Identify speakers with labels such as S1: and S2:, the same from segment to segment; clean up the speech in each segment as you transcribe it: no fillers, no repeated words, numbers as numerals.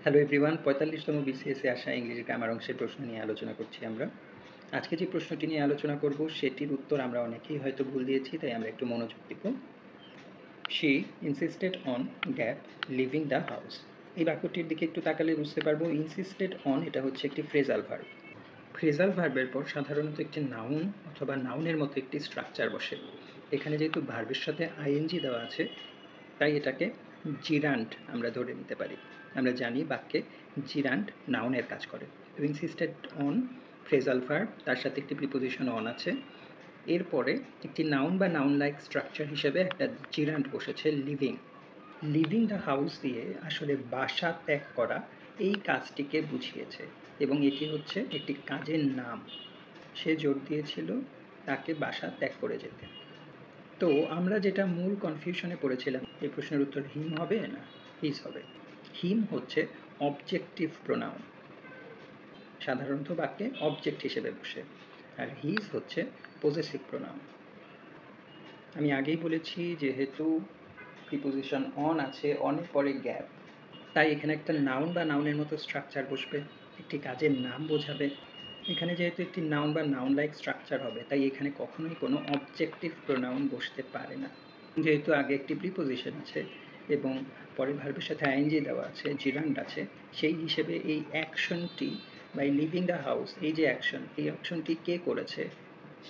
S1: Hello everyone, ৪৫তম বিসিএসে আসা English grammar অংশের প্রশ্ন নিয়ে আলোচনা করছি আমরা। আজকে যে প্রশ্নটি নিয়ে আলোচনা করব সেটির উত্তর আমরা অনেকেই হয়তো ভুল দিয়েছি, তাই আমরা একটু মনোযোগ দিব। She insisted on gap living the house. এই বাক্যটির দিকে একটু তাকালে বুঝতে পারবো ইনসিস্টেড অন এটা হচ্ছে একটি ফ্রেজাল ভার্ব। ফ্রেজাল ভার্বের পর সাধারণত একটি নাউন অথবা নাউনের মতো একটি স্ট্রাকচার বসে। এখানে যেহেতু ভার্বের সাথে আইএনজি দেওয়া আছে, তাই এটাকে জিরান্ড আমরা ধরে নিতে পারি। আমরা জানি বাক্যে জিরান্ড নাউনের কাজ করে। ইনসিস্টেড অন ফ্রেজাল ভার্ব, তার সাথে একটি প্রিপোজিশন অন আছে। এরপরে একটি নাউন বা নাউন লাইক স্ট্রাকচার হিসেবে একটা জিরান্ড বসেছে লিভিং। লিভিং দ্য হাউস দিয়ে আসলে বাসা ত্যাগ করা এই কাজটিকে বুঝিয়েছে, এবং এটি হচ্ছে একটি কাজের নাম। সে জোর দিয়েছিল তাকে বাসা ত্যাগ করে যেতে। তো আমরা যেটা মূল কনফিউশনে পড়েছিলাম, এই প্রশ্নের উত্তর হিম হবে না হিজ হবে। হিম হচ্ছে অবজেক্টিভ প্রোনাউন, সাধারণত বাক্যে অবজেক্ট হিসেবে বসে, আর হিজ হচ্ছে পজেসিভ প্রোনাউন। আমি আগেই বলেছি যেহেতু প্রিপোজিশন অন আছে, অনের পরে গ্যাপ, তাই এখানে একটা নাউন বা নাউনের মতো স্ট্রাকচার বসবে, একটি কাজের নাম বোঝাবে। এখানে যেহেতু একটি নাউন বা নাউন লাইক স্ট্রাকচার হবে, তাই এখানে কখনোই কোনো অবজেক্টিভ প্রোনাউন বসতে পারে না। যেহেতু আগে একটি প্রিপোজিশন আছে এবং পরে ভার্বের সাথে আইএনজি দেওয়া আছে, জিরান্ড আছে, সেই হিসেবে এই অ্যাকশনটি বাই লিভিং দ্য হাউস, এই যে অ্যাকশন, এই অ্যাকশনটি কে করেছে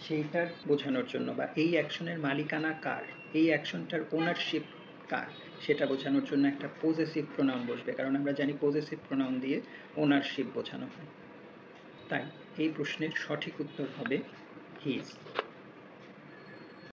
S1: সেইটার বোঝানোর জন্য, বা এই অ্যাকশনের মালিকানা কার, এই অ্যাকশনটার ওনারশিপ কার, সেটা বোঝানোর জন্য একটা পজেসিভ প্রোনাউন বসবে, কারণ আমরা জানি পজেসিভ প্রোনাউন দিয়ে ওনারশিপ বোঝানো হয়। তাই এই প্রশ্নের সঠিক উত্তর হবে হিজ।